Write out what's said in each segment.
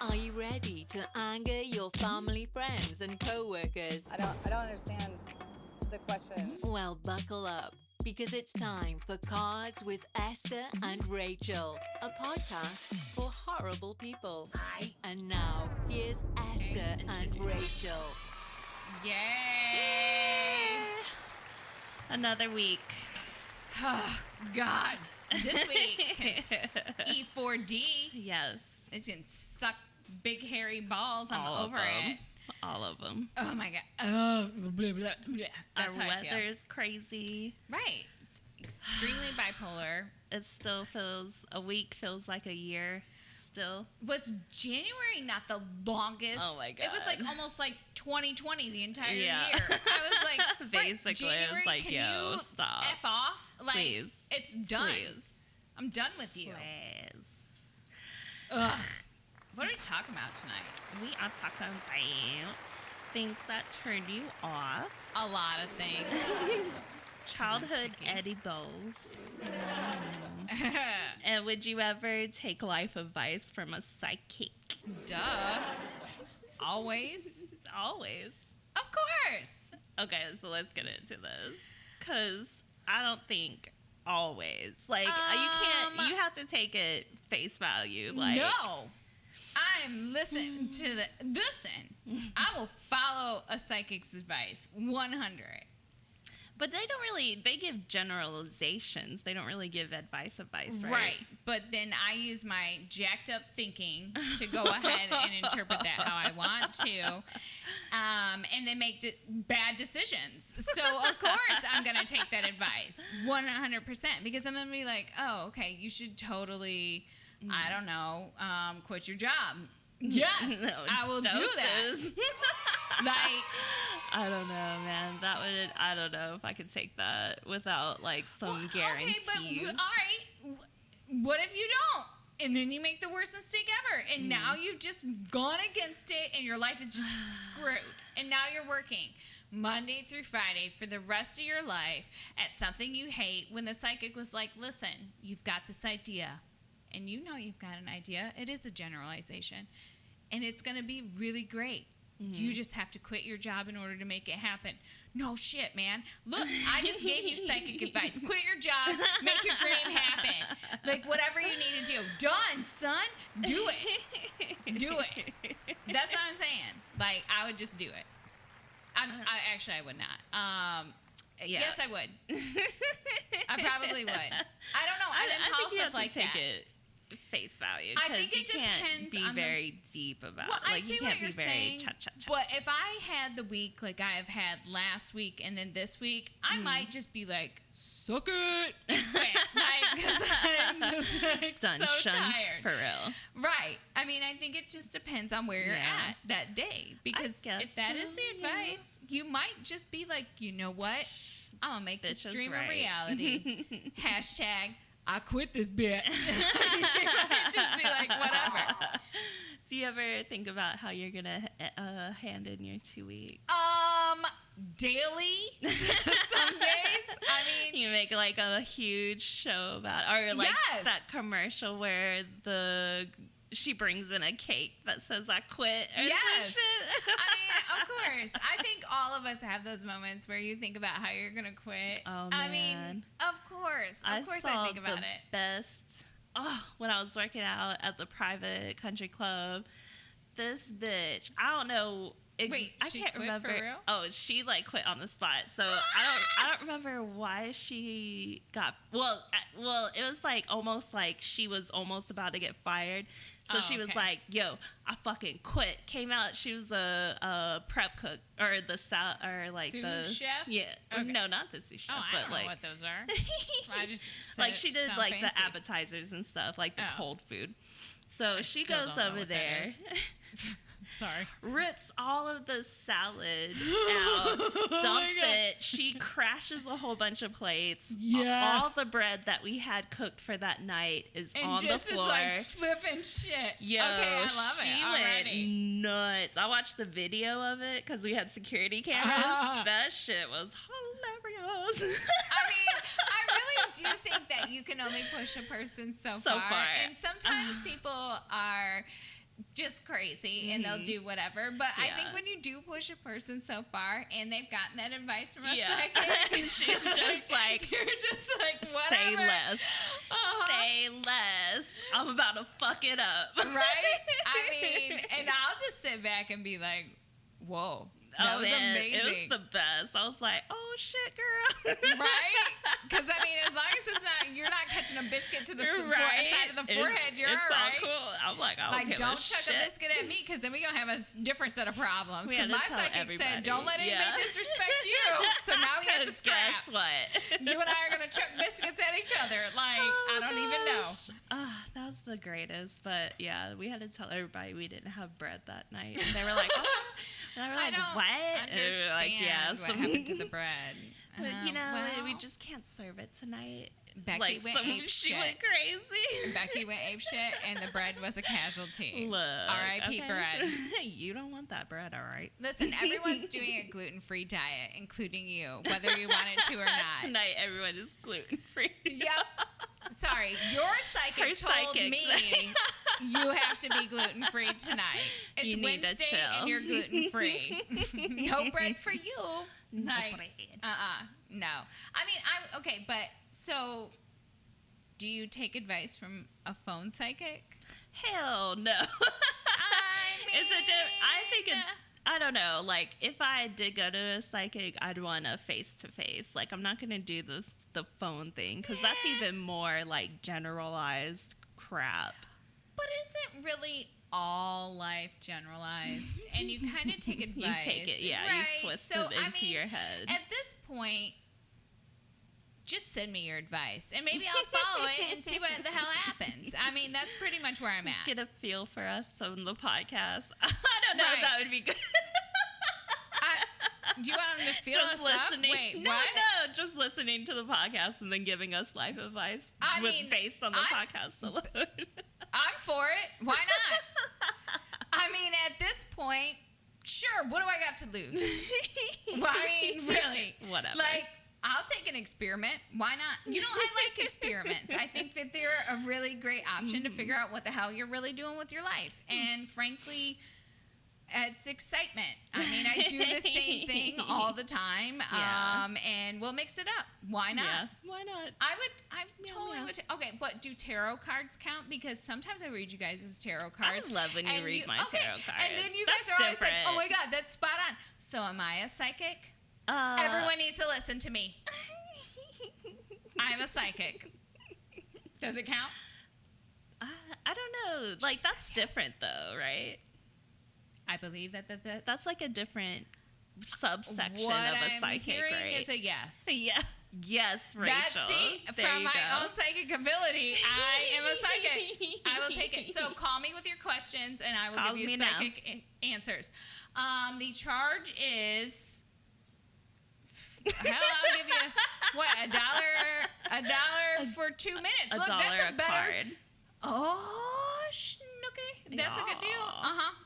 Are you ready to anger your family, friends, and co-workers? I don't understand the question. Well, buckle up, because it's time for Cards with Esther and Rachel, a podcast for horrible people. And now, here's Esther and Rachel. Yay! Another week. Oh, God. This week, it's E4D. Yes. It can suck big hairy balls. I'm All over of them. it. All of them. Oh, my God. Oh, blah, blah, blah. That's Our how I feel. weather's crazy. Right. It's extremely bipolar. It still feels, a week feels like a year still. Was January not the longest? Oh, my God. It was like almost like 2020 the entire Yeah. year. I was like, frick, Basically, it's January, like, can yo, you stop. F off? Like, Please. it's done. Please. I'm done with you. Please. Ugh. What are we talking about tonight? We are talking about things that turn you off. A lot of things. Childhood edibles. And would you ever take life advice from a psychic? Duh. Always. Always. Of course. Okay, so let's get into this. Because I don't think always. Like, you have to take it face value. Like, no. I'm listening to the... Listen. I will follow a psychic's advice. 100. but they don't really, they give generalizations. They don't really give advice, right? Right. But then I use my jacked up thinking to go ahead and interpret that how I want to. And then make bad decisions. So, of course, I'm going to take that advice. 100%. Because I'm going to be like, oh, okay, you should totally, I don't know, quit your job. Yes, No, I will do that. Like, I don't know, man. That would, I don't know if I could take that without like some guarantees. Okay, but all right. What if you don't? And then you make the worst mistake ever. And now you've just gone against it and your life is just screwed. And now you're working Monday through Friday for the rest of your life at something you hate when the psychic was like, listen, you've got this idea. And you know you've got an idea. It is a generalization. And it's going to be really great. Mm-hmm. You just have to quit your job in order to make it happen. No shit, man. Look, I just gave you psychic advice. Quit your job. Make your dream happen. Like, whatever you need to do. Done, son. Do it. Do it. That's what I'm saying. Like, I would just do it. I would not. Yeah. Yes, I would. I probably would. I don't know. I'm impulsive I think you have like to take that. It face value. I think it you depends can't on be very deep about well, it. Like, I see you can't what you're be very saying, cha-cha-cha. But if I had the week like I have had last week and then this week, I might just be like, suck it. Because I'm just like so tired. For real. Right. I mean, I think it just depends on where you're at that day. Because if that is the advice, you might just be like, you know what? I'm going to make this dream a reality. Hashtag, I quit this bitch. Just be like, whatever. Do you ever think about how you're going to hand in your 2 weeks? Daily. Some days. I mean, you make like a huge show about it. Or like that commercial where she brings in a cake that says I quit or some shit. I mean, of course. I think all of us have those moments where you think about how you're going to quit. Oh, man. I mean, of course. Of course I think about it. Best. Oh, when I was working out at the private country club, this bitch, I don't know. Wait, I she can't quit remember. For real? Oh, she like quit on the spot. So I don't remember why she got. Well, it was like almost like she was almost about to get fired. So she was like, "Yo, I fucking quit." Came out. She was a prep cook or sous chef. Yeah, okay. No, not the sous chef. Oh, I don't know what those are. I just said like she did like fancy. the appetizers and stuff, like the cold food. So she goes over there. Sorry. Rips all of the salad out, dumps it. She crashes a whole bunch of plates. Yes. All the bread that we had cooked for that night is and on the just floor. Is like flipping shit. Yo, okay, I love she it went nuts. I watched the video of it because we had security cameras. That shit was hilarious. I mean, I really do think that you can only push a person so far. And sometimes people are just crazy, and they'll do whatever. But I think when you do push a person so far, and they've gotten that advice from a psychic, and she's just like, you're just like, whatever. Say less. Say less. I'm about to fuck it up. Right? I mean, and I'll just sit back and be like, whoa. That was amazing. It was the best. I was like, oh shit, girl. Right? Because, I mean, as long as it's not, you're not catching a biscuit to the side of the forehead, you're all right. It's all cool. I'm like, I don't like, don't chuck a biscuit at me, because then we're going to have a different set of problems. Because my psychic said, don't let anybody disrespect you. So now we have to scrap. Guess what? You and I are going to chuck biscuits at each other. Like, I don't even know. That was the greatest. But, yeah, we had to tell everybody we didn't have bread that night. And they were like, oh. And I were like, what? Understand what happened to the bread. But, we just can't serve it tonight. Becky went ape she shit. went crazy. Becky went ape shit, and the bread was a casualty. Look, R.I.P. bread. You don't want that bread, all right? Listen, everyone's doing a gluten-free diet, including you, whether you want it to or not. Tonight, everyone is gluten-free. Yep. Sorry, your psychic told me you have to be gluten-free tonight. It's Wednesday and you're gluten-free. No bread for you. No like, bread. No. I mean, okay, but so do you take advice from a phone psychic? Hell no. I mean, I think it's, I don't know. Like, if I did go to a psychic, I'd want a face-to-face. Like, I'm not going to do the phone thing, because that's even more, like, generalized crap. But isn't really all life generalized? And you kind of take advice. You take it, yeah. Right? You twist it into your head. At this point, just send me your advice, and maybe I'll follow it and see what the hell happens. I mean, that's pretty much where I'm at. Just get a feel for us on the podcast. I don't know if that would be good. Do you want them to feel just us listening. up? Wait, no, what? No, just listening to the podcast and then giving us life advice based on the podcast alone. I'm for it. Why not? I mean, at this point, sure, what do I got to lose? Well, I mean, really. Whatever. Like, I'll take an experiment. Why not? I like experiments. I think that they're a really great option to figure out what the hell you're really doing with your life. And frankly, it's excitement. I mean, I do the same thing all the time, and we'll mix it up. Why not? Yeah, why not? I totally would. Okay, but do tarot cards count? Because sometimes I read you guys' tarot cards. I love when you read my tarot cards. And then you guys are always like, oh my God, that's spot on. So am I a psychic? Everyone needs to listen to me. I'm a psychic. Does it count? I don't know. Like, that's different though, right? I believe that that's like a different subsection what of a I'm psychic, hearing right? Is a yes. Yeah. Yes, Rachel. From my own psychic ability, I am a psychic. I will take it. So call me with your questions, and I will give you psychic answers. The charge is, hell, I'll give you what, $1 for 2 minutes. Look, that's a better card. Oh, okay, that's a good deal.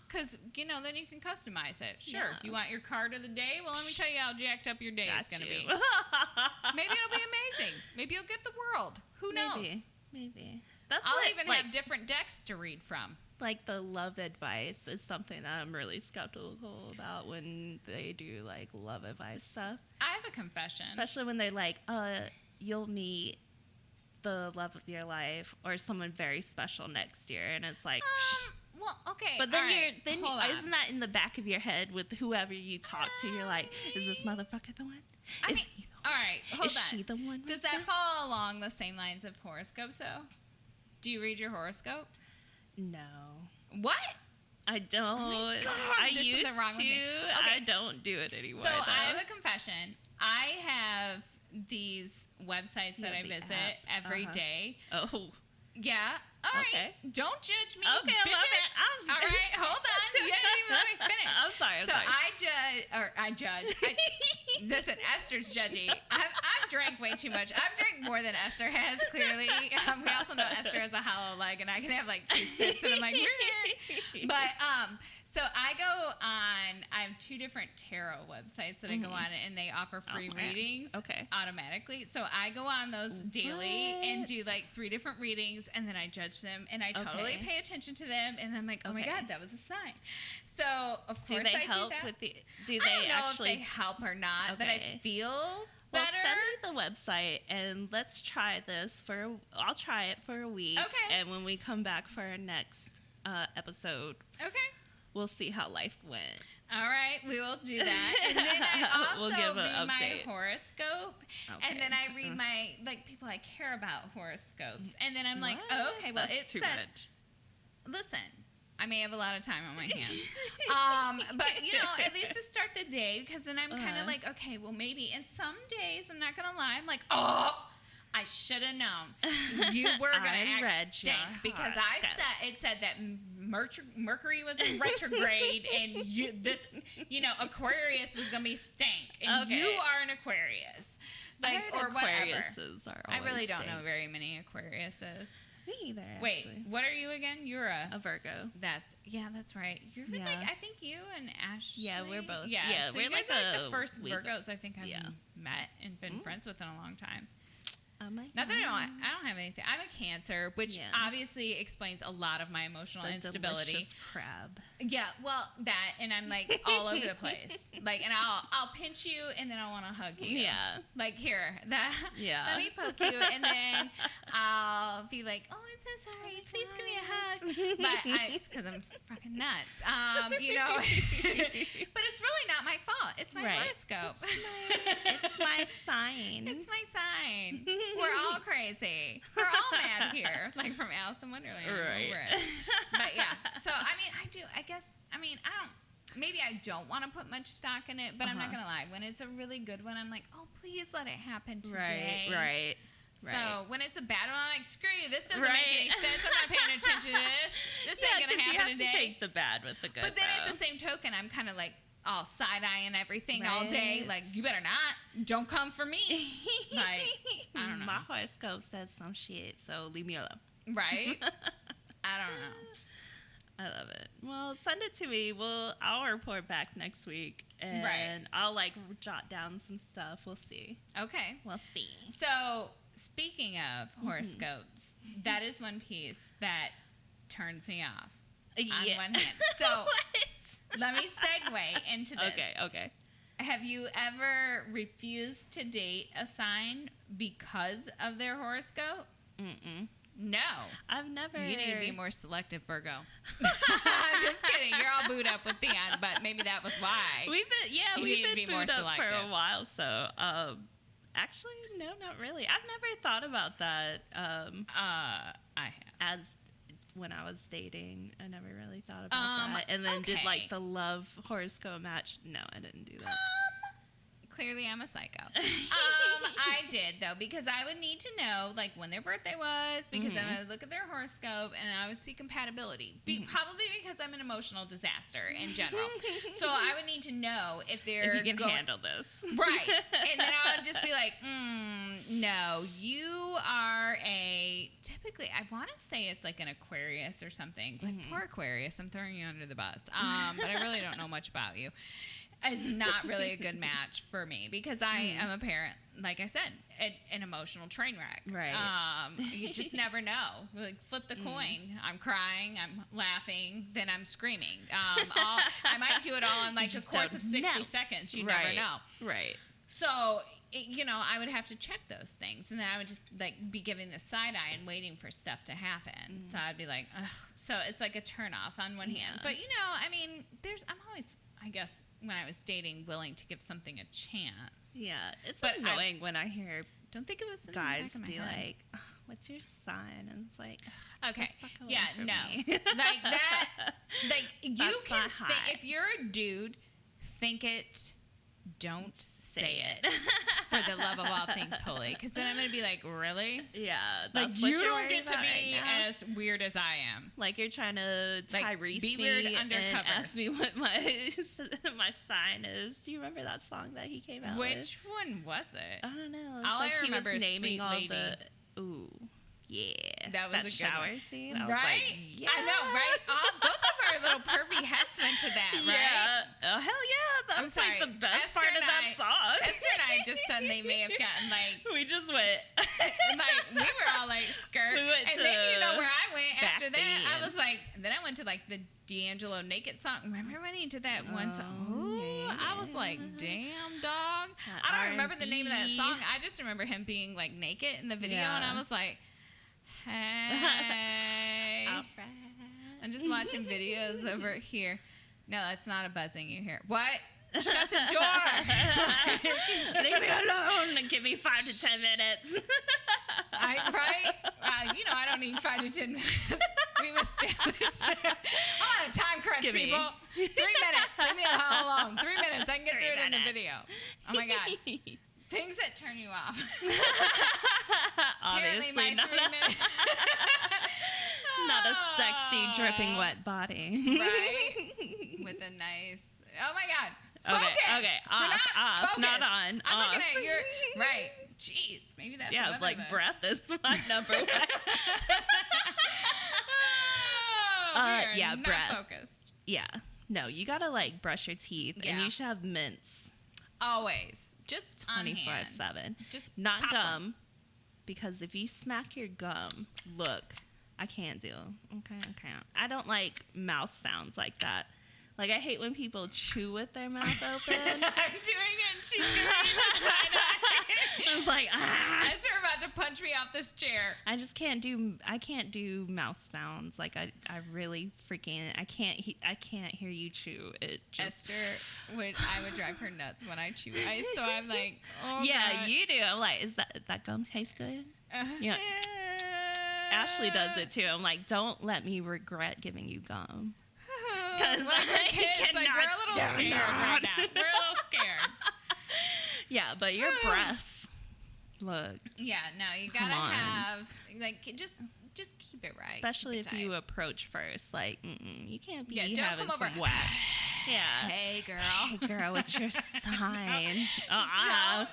Because, then you can customize it. Sure. Yeah. You want your card of the day? Well, let me tell you how jacked up your day is going to be. Maybe it'll be amazing. Maybe you'll get the world. Who knows? Maybe. I'll even have different decks to read from. Like, the love advice is something that I'm really skeptical about when they do, like, love advice stuff. I have a confession. Especially when they're like, you'll meet the love of your life or someone very special next year. And it's like... Well, okay. But then isn't that in the back of your head with whoever you talk to? You're like, is this motherfucker the one? Is he the one? All right, hold on. Is she the one? Does that fall along the same lines of horoscopes, though? Do you read your horoscope? No. What? I don't. Oh my God, I there's used something wrong to. with me. Okay. I don't do it anymore. So I have a confession. I have these websites that I visit every day. Oh. Yeah. All right. Don't judge me. Okay, I love it. All right. Hold on. You didn't even let me finish. I'm sorry. I judge. Listen, Esther's judgy. I've drank way too much. I've drank more than Esther has, clearly. We also know Esther has a hollow leg, and I can have like 2 sips, and I'm like, but So I have 2 different tarot websites that I go on, and they offer free readings automatically. So I go on those daily and do like 3 different readings, and then I judge them, and I totally pay attention to them, and I'm like, oh my God, that was a sign. So of course I do that. Do they I don't know actually if they help or not, but I feel better. Well, send me the website, and let's try this I'll try it for a week. Okay. And when we come back for our next episode, we'll see how life went. All right, we will do that. And then I also read my horoscope. Okay. And then I read my, like, people I care about horoscopes. And then I'm like, That's it too says, much. listen, I may have a lot of time on my hands. But, you know, at least to start the day, because then I'm kind of like, okay, well, maybe. And some days, I'm not going to lie, I'm like, oh, I should have known you were going to act stink, because it said that Mercury was in retrograde, and Aquarius was going to be stank, and you are an Aquarius, like, or whatever. I really don't know very many Aquariuses. Me either. Wait, actually. what are you again? You're a Virgo. That's right. You're like, I think you and Ashley. Yeah, we're both. Yeah, so we're you guys like are like the first Virgos I think I've met and been friends with in a long time. Not that I don't have anything. I'm a Cancer, which obviously explains a lot of my emotional instability. Delicious crab. Yeah, well, that, and I'm like all over the place. Like, and I'll pinch you, and then I want to hug you. Yeah. Like, here, let me poke you, and then I'll be like, oh, I'm so sorry. Please give me a hug. But it's because I'm fucking nuts. You know. But it's really not my fault. It's my horoscope. It's my sign. It's my sign. We're all crazy. We're all mad here, like from Alice in Wonderland. Right. But yeah, so I mean, maybe I don't want to put much stock in it, but I'm not gonna lie. When it's a really good one, I'm like, oh, please let it happen today. Right. So when it's a bad one, I'm like, screw you. This doesn't make any sense. I'm not paying attention to this. This ain't gonna happen today. You have to take the bad with the good. But then at the same token, I'm kind of like all side-eyeing everything all day. Like, you better not. Don't come for me. Like, I don't know. My horoscope says some shit, so leave me alone. Right? I don't know. I love it. Well, send it to me. I'll report back next week, and I'll like jot down some stuff. We'll see. Okay. We'll see. So, speaking of horoscopes, that is one piece that turns me off. On one hand. So, let me segue into this. Okay. Have you ever refused to date a sign because of their horoscope? Mm-mm. No. I've never. You need to be more selective, Virgo. I'm just kidding. You're all booed up with Theon, but maybe that was why. We've been booed up for a while, so actually, no, not really. I've never thought about that. I have. As when I was dating, I never really thought about that. And then did like the love horoscope match. No, I didn't do that. Clearly, I'm a psycho. I did, though, because I would need to know, like, when their birthday was, because then I would look at their horoscope, and I would see compatibility. Probably because I'm an emotional disaster in general. So I would need to know if they're... If you can handle this. Right. And then I would just be like, no, you are typically, I want to say it's like an Aquarius or something. Like, poor Aquarius, I'm throwing you under the bus. But I really don't know much about you. It's not really a good match for me because I am a parent, like I said, an emotional train wreck. Right. You just never know. Like, flip the coin. I'm crying, I'm laughing, then I'm screaming. I might do it all in like a course of 60 seconds. You never know. Right. So, I would have to check those things, and then I would just like be giving the side eye and waiting for stuff to happen. So I'd be like, ugh. So it's like a turn off on one hand. But I mean, I'm always, I guess, when I was dating, willing to give something a chance. Yeah, it's annoying when I hear don't think of us guys be like, oh, "What's your sign?" And it's like, okay, yeah, no, like that, like you can think if you're a dude, think it. Don't say it for the love of all things holy, because then I'm gonna be like, really? Yeah, like you don't get to be as weird as I am. Like you're trying to Tyrese be weird undercover. And ask me what my sign is. Do you remember that song that he came out with? Which one was it? I don't know. All I remember is naming Sweet all Lady. Ooh. Yeah, that was a good shower one. scene. Right? I was like, yeah. I know, right? Both of our little pervy heads went into that, right? Yeah. Oh, hell yeah. That was like the best part of that song. Esther and I just suddenly may have gotten like... We just went... like, we were all like skirt. We went and to then you know where I went after that? Backbeat. I was like... Then I went to like the D'Angelo Naked song. Remember when he did that one song? Ooh, I was like, damn, dog. I don't remember the name of that song. I just remember him being like naked in the video. And I was like, hey. All right. I'm just watching videos over here. No, that's not a buzzing you hear. What? Shut the door. Leave me alone and give me 5 to 10 minutes. Right? I don't need 5 to 10 minutes. We've established. I'm on a time crunch, people. 3 minutes. Leave me alone. 3 minutes. I can get through it in the video. Oh my God. Things that turn you off. Apparently my 3 minutes. Not a sexy, dripping wet body. Right? With a nice... Oh my God. Focus. Okay. Off, Focus. not on. I'm off. looking at your... Right. Jeez. Maybe that's another like one. breath is my number one. We are not breath. focused. Yeah. No, you gotta like brush your teeth, and you should have mints. Always. Just on hand. 24/7. Just not pop gum, 'em. because if you smack your gum, look, I can't deal. Okay, I can't. I don't like mouth sounds like that. Like, I hate when people chew with their mouth open. I'm doing it, and she's doing it side eye. I was like, ah. As they're about to punch me off this chair. I can't do mouth sounds. Like, I really freaking, I can't hear you chew. It just. Esther I would drive her nuts when I chew ice, so I'm like, oh yeah, God. you do. I'm like, is that gum taste good? Yeah. Ashley does it too. I'm like, don't let me regret giving you gum. Because I kids, like, we're a little scared right now. We're a little scared. Yeah, but your breath, look. Yeah, no, you gotta have, like, just keep it right. Especially if you approach first. Like, you can't be don't having come over. some whack. Yeah. Hey, girl. Hey, girl, what's your sign? My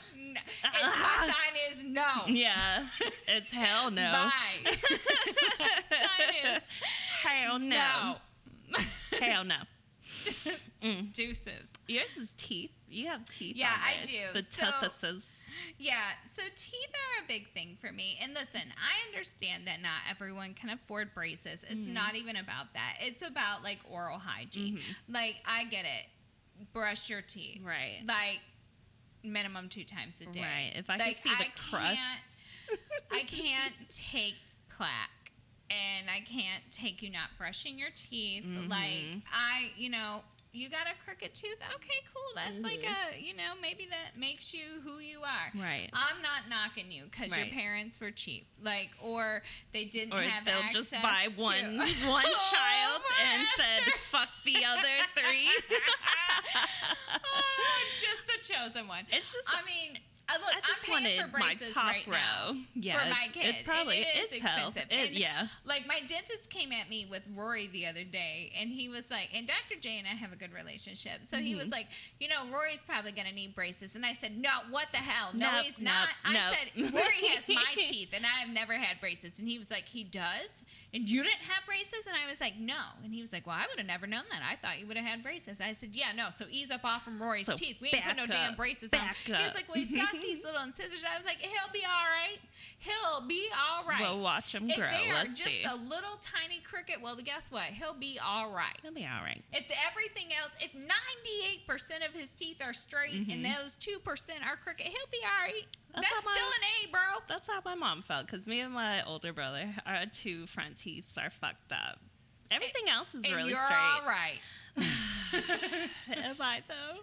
sign is no. Yeah, it's hell no. Bye. Sign is hell no. Hell no. Deuces. Yours is teeth. You have teeth. Yeah, on I it. do. The teethuses. Yeah, so teeth are a big thing for me. And listen, I understand that not everyone can afford braces. It's not even about that. It's about, like, oral hygiene. Like, I get it. Brush your teeth. Right. Like, minimum 2 times a day. Right. If I could see the crust. I can't take plaque. And I can't take you not brushing your teeth. Like, you got a crooked tooth? Okay, cool. That's like maybe that makes you who you are. Right. I'm not knocking you because your parents were cheap. Like, or they didn't or have they'll access just buy one Oh, child and Esther. said, fuck the other 3. Just the chosen one. It's just... I mean... Look, I just I'm paying wanted for braces my top right row. now Yeah, for my kids. It's probably and it's expensive. Yeah. Like, my dentist came at me with Rory the other day, and he was like, and Dr. J and I have a good relationship. So he was like, Rory's probably going to need braces. And I said, no, what the hell? No, Nope, he's not. nope, I said, Rory has my teeth, and I have never had braces. And he was like, he does? And you didn't have braces? And I was like, no. And he was like, well, I would have never known that. I thought you would have had braces. I said, yeah, no. So ease up off from Rory's teeth. We ain't put no damn braces on. He was like, well, he's got these little incisors. I was like, he'll be all right. He'll be all right. We'll watch him grow. If they are Let's just see. a little tiny crooked, well, guess what? He'll be all right. He'll be all right. If everything else, if 98% of his teeth are straight and those 2% are crooked, he'll be all right. That's still an A, bro. That's how my mom felt, because me and my older brother, our 2 front teeth are fucked up. Everything else is really you're straight. all right. Am I, though?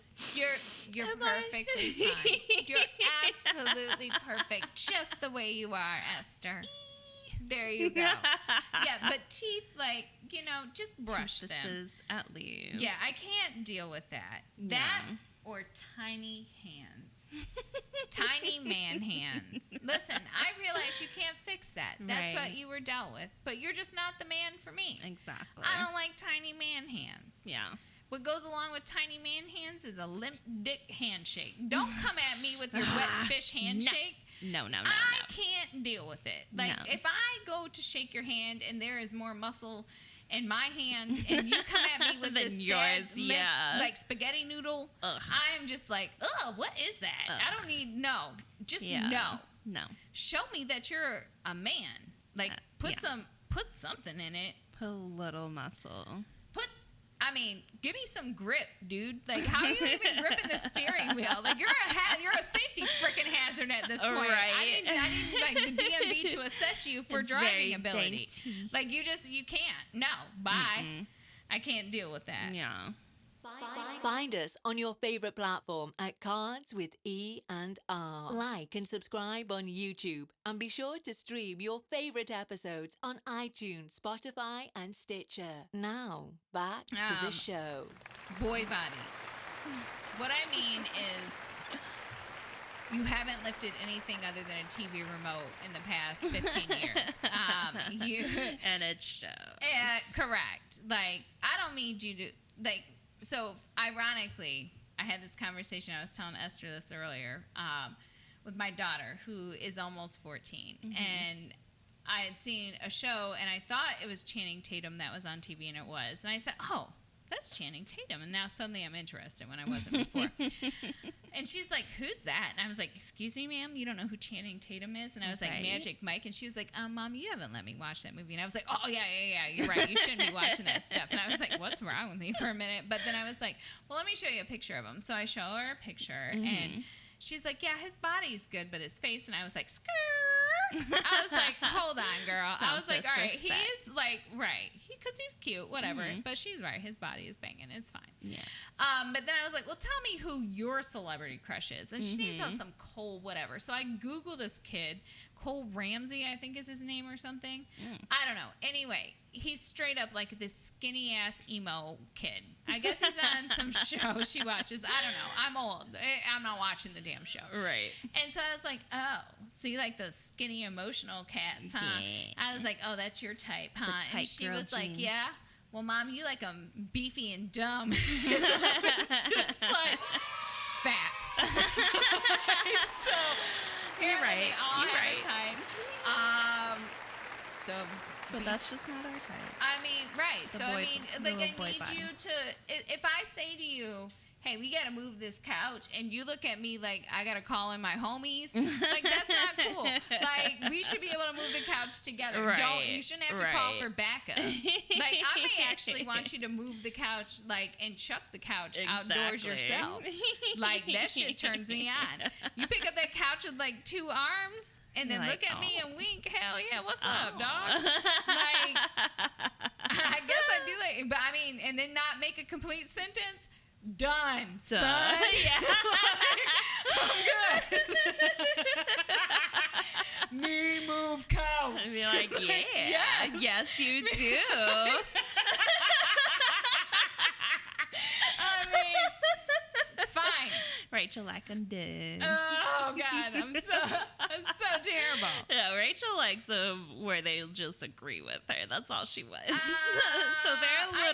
You're perfectly fine. You're absolutely perfect, just the way you are, Esther. There you go. Yeah, but teeth, like, just brush them. Toothpastes, at least. Yeah, I can't deal with that. That or tiny hands. Tiny man hands. Listen, I realize you can't fix that. That's Right. what you were dealt with. But you're just not the man for me. Exactly. I don't like tiny man hands. Yeah. What goes along with tiny man hands is a limp dick handshake. Don't come at me with your wet fish handshake. No. I can't deal with it. Like, No. if I go to shake your hand and there is more muscle in my hand, and you come at me with Than this yours, sad, yeah. like spaghetti noodle. Ugh. I am just like, what is that? Ugh. I don't need, no. Just Yeah. no. No. Show me that you're a man. Like, put yeah. something in it. Put a little muscle. Give me some grip, dude. Like, how are you even gripping the steering wheel? Like, you're a safety freaking hazard at this point. Right. I need like the DMV to assess you for It's driving very ability. dainty. Like, you can't. No, bye. I can't deal with that. Yeah. Find us on your favorite platform at Cards with E and R. Like and subscribe on YouTube, and be sure to stream your favorite episodes on iTunes, Spotify, and Stitcher. Now, back to the show. Boy bodies. What I mean is, you haven't lifted anything other than a TV remote in the past 15 years. And it shows. Correct. Like, I don't need you to, like, so ironically, I had this conversation, I was telling Esther this earlier, with my daughter, who is almost 14. And I had seen a show, and I thought it was Channing Tatum that was on TV, and it was. And I said, oh, that's Channing Tatum. And now suddenly I'm interested when I wasn't before. And she's like, who's that? And I was like, excuse me, ma'am, you don't know who Channing Tatum is? And I was like, Magic Mike. And she was like, Mom, you haven't let me watch that movie. And I was like, oh, yeah, you're right. You shouldn't be watching that stuff. And I was like, what's wrong with me for a minute? But then I was like, well, let me show you a picture of him. So I show her a picture, and she's like, yeah, his body's good, but his face. And I was like, skirt. I was like, hold on, girl. I was like, all right, he is like, right, because he's cute, whatever. But she's right, his body is banging, it's fine. Yeah. But then I was like, well, tell me who your celebrity crush is. And she names out some Cole whatever. So I Google this kid, Cole Ramsey, I think is his name or something. I don't know. Anyway, he's straight up like this skinny ass emo kid. I guess he's on some show she watches. I don't know. I'm old. I'm not watching the damn show. Right. And so I was like, oh, so you like those skinny emotional cats, huh? Yeah. I was like, oh, that's your type, huh? The And tight she girl was like, jeans. yeah. Well, Mom, you like them beefy and dumb. It's just like facts. So You're apparently right. we all You're have right. a type. So But that's just not our type. I mean, right. The so, boy- I mean, the like, little I boy need body. you to, if I say to you, hey, we got to move this couch, and you look at me like I got to call in my homies, like, that's not cool. Like, we should be able to move the couch together. Right. You shouldn't have to call Right. for backup. Like, I may actually want you to move the couch, like, and chuck the couch outdoors Exactly. yourself. Like, that shit turns me on. You pick up that couch with, like, 2 arms, and then Like, look at me oh. and wink. Hell yeah, what's up, dog? Like, I guess I do that, but I mean, and then not make a complete sentence. Done, son. Yeah. I'm good. Me move couch. I'd be like, yeah. Yes, you do. I mean, it's fine. Rachel like I'm dead. Oh God, I'm so terrible. No, Rachel likes them where they just agree with her. That's all she wants. So I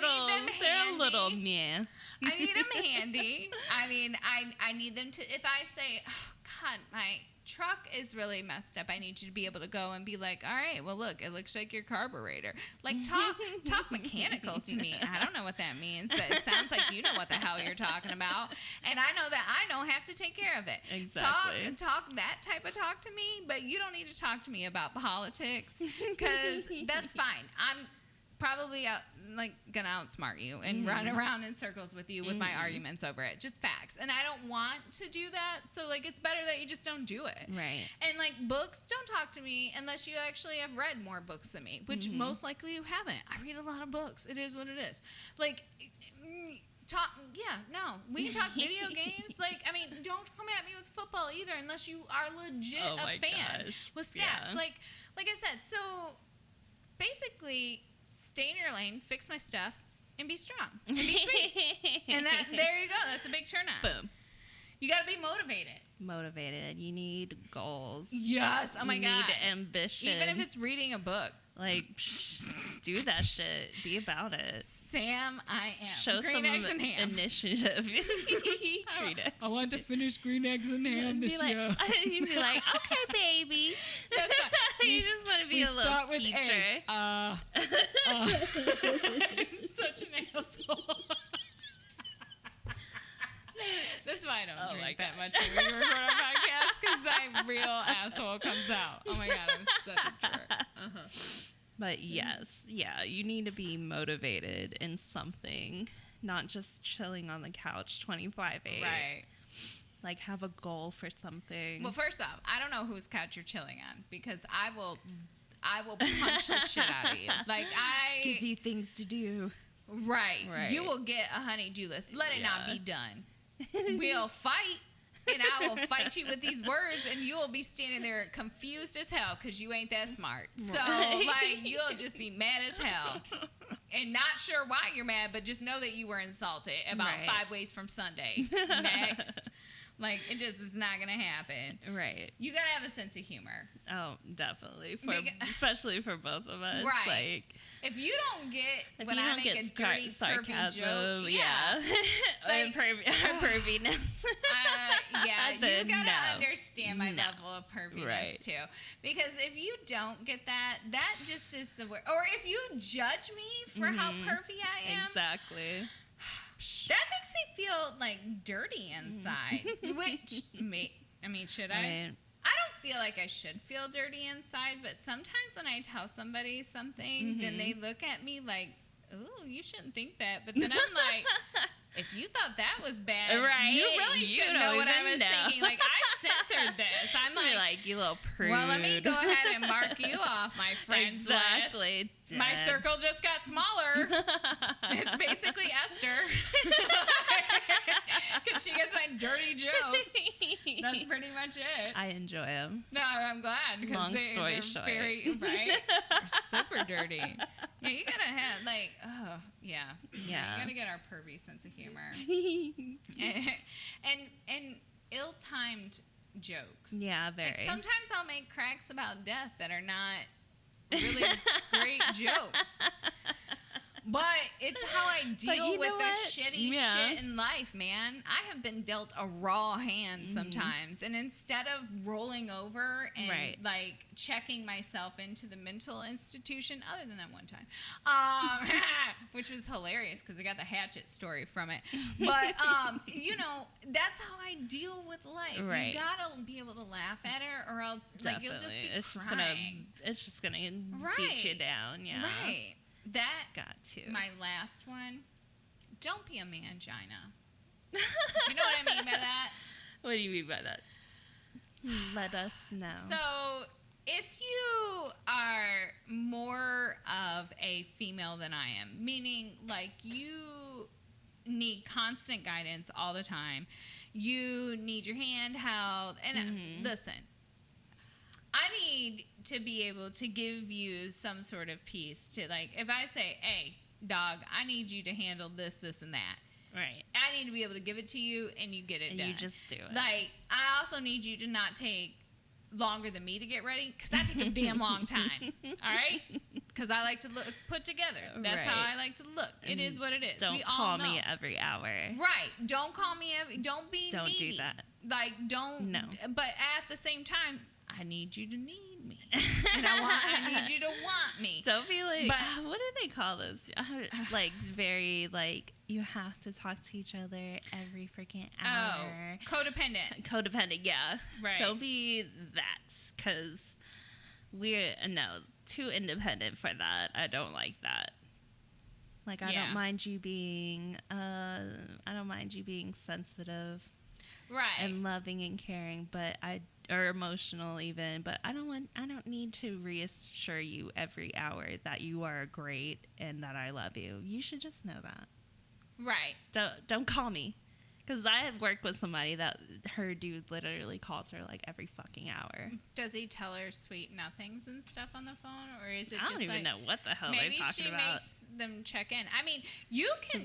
they're a little handy. meh. I need them handy. I mean, I need them to, if I say, oh, God, my truck is really messed up, I need you to be able to go and be like, all right, well, look, it looks like your carburetor. Like, talk mechanical to me. I don't know what that means, but it sounds like you know what the hell you're talking about. And I know that I don't have to take care of it. Exactly. Talk that type of talk to me, but you don't need to talk to me about politics, because that's fine. I'm probably gonna outsmart you and run around in circles with you with my arguments over it. Just facts. And I don't want to do that, so like it's better that you just don't do it. Right. And like books, don't talk to me unless you actually have read more books than me, which most likely you haven't. I read a lot of books. It is what it is. Like, we can talk video games. Like, I mean, don't come at me with football either unless you are legit Oh a my fan gosh. with stats. Yeah. Like I said, so basically, stay in your lane, fix my stuff, and be strong and be sweet. And there you go. That's a big turn on. Boom. You got to be motivated. Motivated. You need goals. Yes. Oh my you God. need ambition. Even if it's reading a book. like, do that shit. Be about it. Sam, I am. Show Green some eggs and ham. initiative. Green eggs. I want to finish green eggs and ham Be this like, year. you'd be like, okay, baby. That's fine. You just want to be a little teacher. Such an asshole. That's why I don't drink that much when we record our podcast, because that real asshole comes out. Oh my God, I'm such a jerk. But yes, yeah, you need to be motivated in something, not just chilling on the couch 25/8. Right. Like, have a goal for something. Well, first off, I don't know whose couch you're chilling on, because I will punch the shit out of you. Like, give you things to do. Right. You will get a honey-do list. Let it not be done. We'll fight, and I will fight you with these words, and you will be standing there confused as hell because you ain't that smart. So, like, you'll just be mad as hell. And not sure why you're mad, but just know that you were insulted about 5 ways from Sunday. Next. Like, it just is not going to happen. Right. You got to have a sense of humor. Oh, definitely. Especially for both of us. Right. Like, if you don't get when I make a dirty, pervy joke. Like, perviness. You got to understand my level of perviness, too. Because if you don't get that, that just is the word. Or if you judge me for how pervy I am. Exactly. That makes me feel, like, dirty inside. Which, I mean, should I? I don't feel like I should feel dirty inside, but sometimes when I tell somebody something, then they look at me like, ooh, you shouldn't think that. But then I'm like, if you thought that was bad, you really should know what I was thinking. Like, I censored this. I'm like, you little prude. Well, let me go ahead and mark you off my friends list. My circle just got smaller. It's basically Esther. Because she gets my dirty jokes. That's pretty much it. I enjoy them. No, I'm glad. Long story short. Very, right? They're super dirty. Yeah, you gotta have, like, yeah. You gotta get our pervy sense of humor. and ill-timed jokes. Yeah, very. Like, sometimes I'll make cracks about death that are not really great jokes. But it's how I deal with the shitty shit in life, man. I have been dealt a raw hand sometimes. And instead of rolling over and, like, checking myself into the mental institution, other than that one time, which was hilarious because I got the hatchet story from it. But, you know, that's how I deal with life. Right. You gotta be able to laugh at it, or else, like, you'll just be crying. It's just gonna beat you down, Right. That got to. My last one. Don't be a mangina. You know what I mean by that? What do you mean by that? Let us know. So, if you are more of a female than I am, meaning like you need constant guidance all the time, you need your hand held, and listen, I need to be able to give you some sort of peace to, like, if I say, hey, dog, I need you to handle this, this, and that. Right. I need to be able to give it to you, and you get it done. You just do it. Like, I also need you to not take longer than me to get ready, because I take a damn long time. All right? Because I like to look put together. That's how I like to look. It is what it is. Don't call me every hour. Right. Don't call me don't be Don't needy. do that. Like, don't. No. But at the same time, I need you to need me. And I need you to want me. Don't be like, what do they call those? Like, very, like, you have to talk to each other every freaking hour. Oh, codependent. Codependent, yeah. Right. Don't be that, because we're, too independent for that. I don't like that. Like, I don't mind you being, sensitive. Right. And loving and caring, or emotional even, but I don't need to reassure you every hour that you are great and that I love you. You should just know that. Right. Don't call me. Because I have worked with somebody that her dude literally calls her like every fucking hour. Does he tell her sweet nothings and stuff on the phone? Or is it I don't even know what the hell they're talking about. Maybe she makes them check in. I mean, you can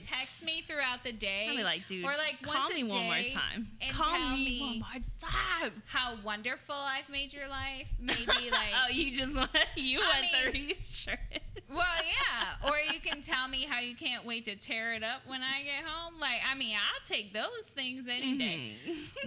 text me throughout the day. I'd be like, dude, or like call me one more time. Call me one more time. How wonderful I've made your life. Maybe like... Oh, you want the reassurance. Well, yeah. Or you can tell me how you can't wait to tear it up when I get home. Like, I mean, I'll take those things any day.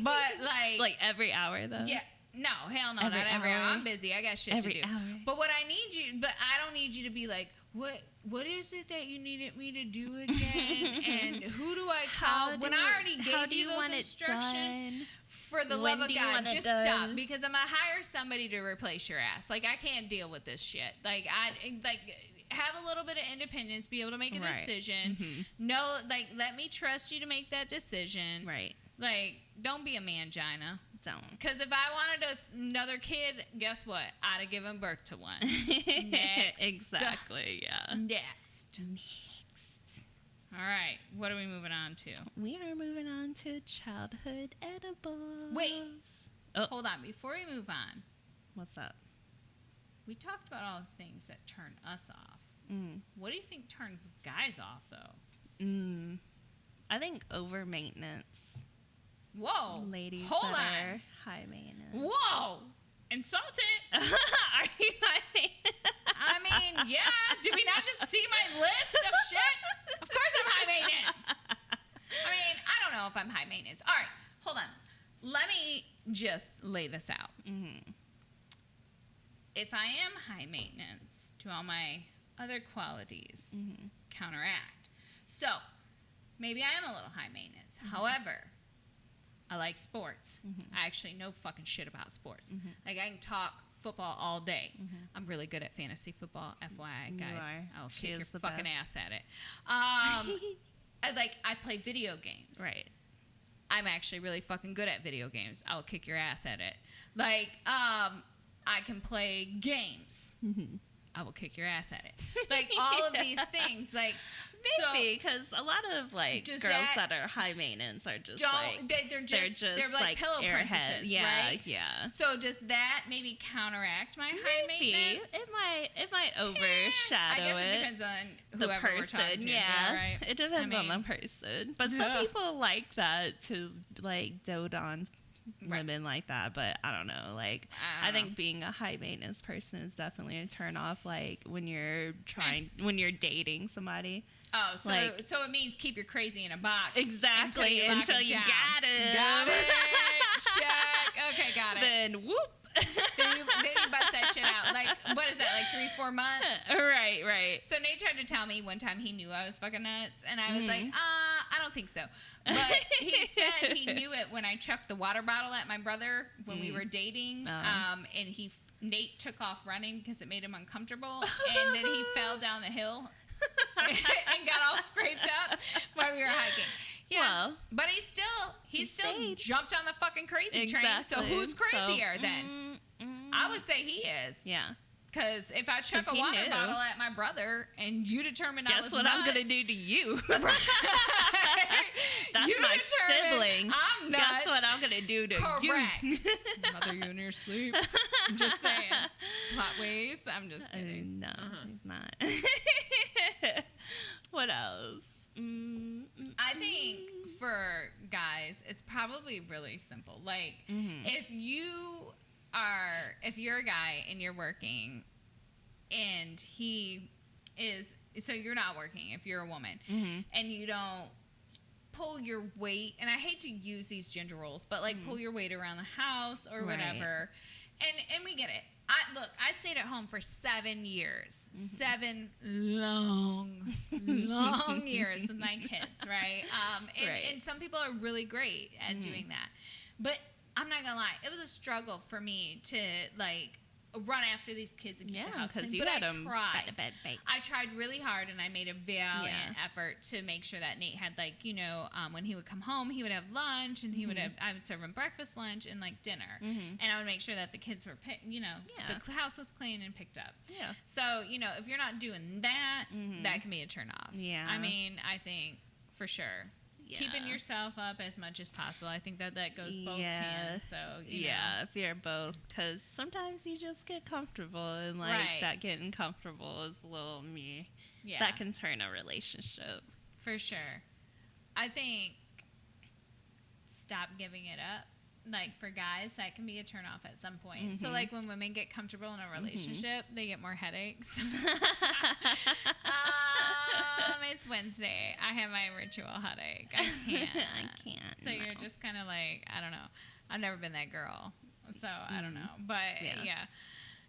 But, like... Like, every hour, though? Yeah. No, hell no, Every not every hour. hour? I'm busy. I got shit Every to do. hour. But what I need you, but I don't need you to be like, what is it that you needed me to do again? And who do I call? When I already gave you those instructions, for the love of God, just stop. Because I'm going to hire somebody to replace your ass. Like, I can't deal with this shit. Like, have a little bit of independence, be able to make a decision. No, like, let me trust you to make that decision. Right. Like, don't be a mangina. Don't. Because if I wanted another kid, guess what? I'd have given birth to one. Next. Exactly, yeah. Next. All right. What are we moving on to? We are moving on to childhood edibles. Wait. Oh. Hold on. Before we move on, What's up? we talked about all the things that turn us off. What do you think turns guys off, though? I think over maintenance. Whoa. Ladies Hold that on. are high maintenance. Whoa. Insulted. Are you high maintenance? I mean, yeah. Did we not just see my list of shit? Of course I'm high maintenance. I mean, I don't know if I'm high maintenance. All right. Hold on. Let me just lay this out. If I am high maintenance, do all my other qualities counteract? So, maybe I am a little high maintenance. However, I like sports. I actually know fucking shit about sports. Like, I can talk football all day. I'm really good at fantasy football, FYI, guys. I will kick your fucking ass at it. I play video games. Right. I'm actually really fucking good at video games. I will kick your ass at it. Like, I can play games. I will kick your ass at it. Like, all of these things. Like, Maybe, because a lot of, like, girls that are high maintenance are just, they're like pillow airheads. princesses, Yeah, right? yeah. So does that maybe counteract my high maintenance? It might overshadow I guess it depends on the whoever we're person. talking to. Yeah, right? It depends on the person. But some people like that to, like, dote on women like that, but I don't know. Like, I think being a high maintenance person is definitely a turn off. Like, when you're dating somebody. Oh, so it means keep your crazy in a box. Exactly, until you got it. Got it. Check. Okay, got it. Then whoop. then you bust that shit out. Like, what is that, like 3-4 months? Right. So Nate tried to tell me one time he knew I was fucking nuts, and I was like, I don't think so. But he said he knew it when I chucked the water bottle at my brother when we were dating, and Nate took off running because it made him uncomfortable, and then he fell down the hill and got all scraped up while we were hiking. Yeah, well, but he still jumped on the fucking crazy train. So who's crazier then? I would say he is. Yeah. Because if I chuck a water bottle at my brother and you determine I was guess what nuts, I'm going to do to you. Right. That's you my sibling. I'm nuts. Guess what I'm going to do to you. Mother you in your sleep. I'm just saying. Plot ways. I'm just kidding. No, she's not. What else? I think for guys, it's probably really simple. Like, if you're a guy and you're working and so you're not working if you're a woman and you don't pull your weight, and I hate to use these gender roles, but like pull your weight around the house or whatever. And we get it. I stayed at home for 7 years. 7 long years with my kids, right? And some people are really great at doing that. But I'm not going to lie. It was a struggle for me to, like, run after these kids and keep the house clean. But I tried. I tried really hard, and I made a valiant effort to make sure that Nate had, like, when he would come home, he would have lunch, and I would serve him breakfast, lunch, and, like, dinner. And I would make sure that the kids were, the house was clean and picked up. Yeah. So, if you're not doing that, that can be a turn off. Yeah. I mean, I think for sure. Yeah. Keeping yourself up as much as possible. I think that goes both hands. So, if you're both, because sometimes you just get comfortable, and that getting comfortable is a little meh. Yeah. That can turn a relationship. For sure. I think stop giving it up. Like, for guys, that can be a turn off at some point. So, like, when women get comfortable in a relationship, they get more headaches. It's Wednesday. I have my ritual headache. I can't. So you're just kind of like, I don't know. I've never been that girl So I don't know. But yeah.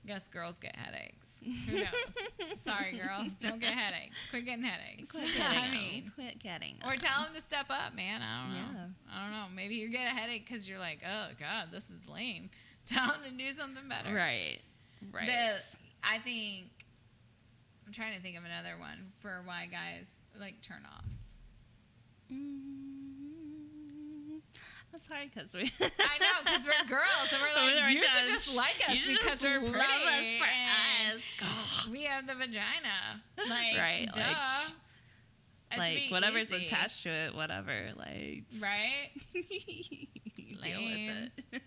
I guess girls get headaches. Who knows? Sorry, girls. Don't get headaches. Quit getting headaches. Quit getting Quit getting them. Or tell them to step up, man. I don't know. I don't know. Maybe you get a headache because you're like, oh, God, this is lame. Tell them to do something better. Right. I think, I'm trying to think of another one for why guys like turn-offs. I'm sorry, because we. I know, because we're girls, and we're like, you should just like us because we're pretty. Love us for us. We have the vagina. Like, right. duh. Like whatever's attached to it, whatever. Like. Right? Deal with it.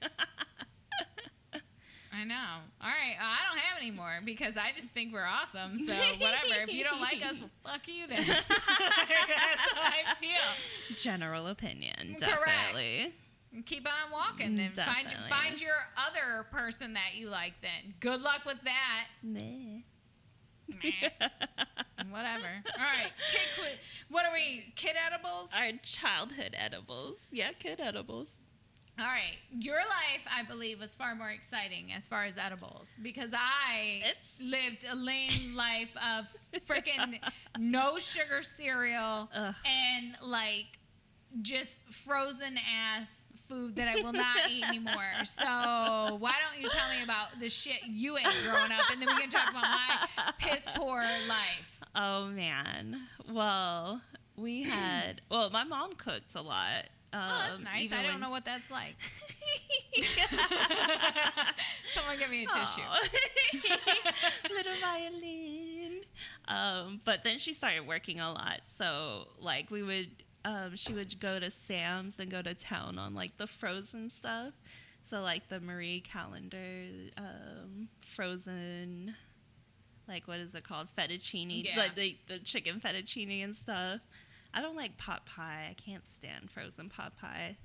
I know. All right. I don't have any more because I just think we're awesome. So whatever. If you don't like us, well, fuck you then. That's how I feel. General opinion. Definitely. Correct. Keep on walking and find your other person that you like then. Good luck with that. Meh. Whatever. All right. What are we? Kid edibles? Our childhood edibles. Yeah, kid edibles. All right. Your life, I believe, was far more exciting as far as edibles because I lived a lame life of freaking no sugar cereal and like just frozen ass food that I will not eat anymore. So why don't you tell me about the shit you ate growing up, and then we can talk about my piss poor life. Oh man. Well, my mom cooked a lot. That's nice. I don't know what that's like. Someone give me a tissue. Little violin. But then she started working a lot. So, like, she would go to Sam's and go to town on, like, the frozen stuff. So, like, the Marie Callender frozen, like, what is it called? Fettuccine. Yeah. Like, the chicken fettuccine and stuff. I don't like pot pie. I can't stand frozen pot pie.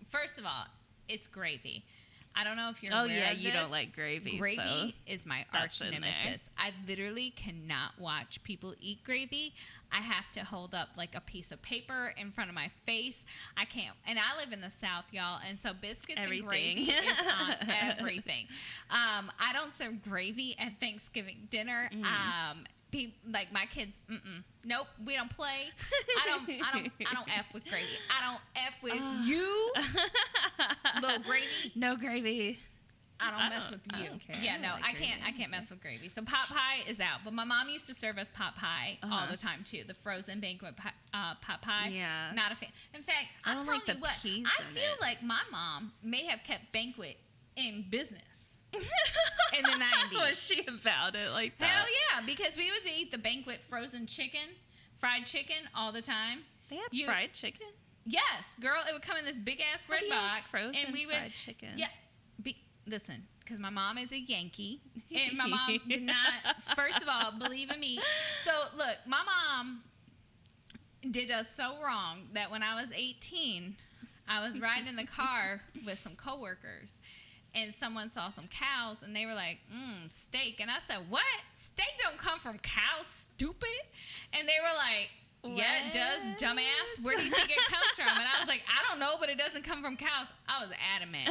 First of all, it's gravy. I don't know if you're aware of this. Oh, yeah, you don't like gravy. Gravy is my arch nemesis. I literally cannot watch people eat gravy. I have to hold up like a piece of paper in front of my face. I can't. And I live in the South, y'all, and so biscuits and gravy is on everything. I don't serve gravy at Thanksgiving dinner. Like my kids, nope, we don't play. I don't F with gravy. I don't F with you, little gravy. No gravy. I don't mess with you. Yeah, no, I can't mess with gravy. So pot pie is out. But my mom used to serve us pot pie all the time too. The frozen banquet pot pie. Yeah. Not a fan. In fact, I'm telling you what, I feel like my mom may have kept banquet in business. In the 90s. Was she about it like that? Hell yeah, because we would eat the banquet frozen chicken, fried chicken all the time. They had fried chicken? Yes, girl, it would come in this big ass red box. Frozen and we would fried chicken. Yeah. Listen, because my mom is a Yankee, and my mom did not, first of all, believe in me. So look, my mom did us so wrong that when I was 18, I was riding in the car with some coworkers. And someone saw some cows, and they were like, steak. And I said, what? Steak don't come from cows, stupid? And they were like, yeah, it does, dumbass. Where do you think it comes from? And I was like, I don't know, but it doesn't come from cows. I was adamant.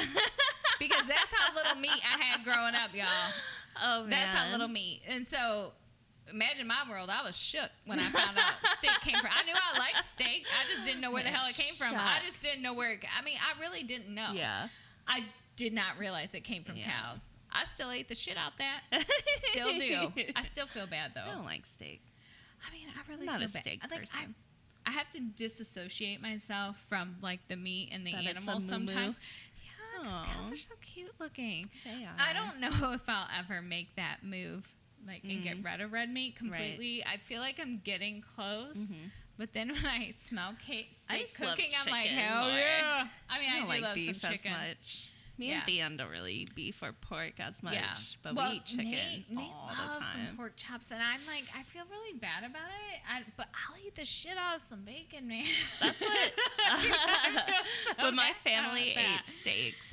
Because that's how little meat I had growing up, y'all. Oh, man. That's how little meat. And so, imagine my world. I was shook when I found out steak came from. I knew I liked steak. I just didn't know where the hell it came from. I just didn't know where I really didn't know. Yeah. I did not realize it came from cows. I still ate the shit out that. Still do. I still feel bad though. I don't like steak. I mean, I really I'm not feel a steak bad. person. I have to disassociate myself from like the meat and the animals sometimes. Yeah, because cows are so cute looking. They are. I don't know if I'll ever make that move, like and get rid of red meat completely. Right. I feel like I'm getting close. But then when I smell steak cooking, I'm like, hell yeah. I mean, I do love some chicken. Much. Me and Dan don't really eat beef or pork as much, but we eat chicken Nate all the time. loves some pork chops, and I'm like, I feel really bad about it, but I'll eat the shit out of some bacon, man. That's what. When my family ate steaks,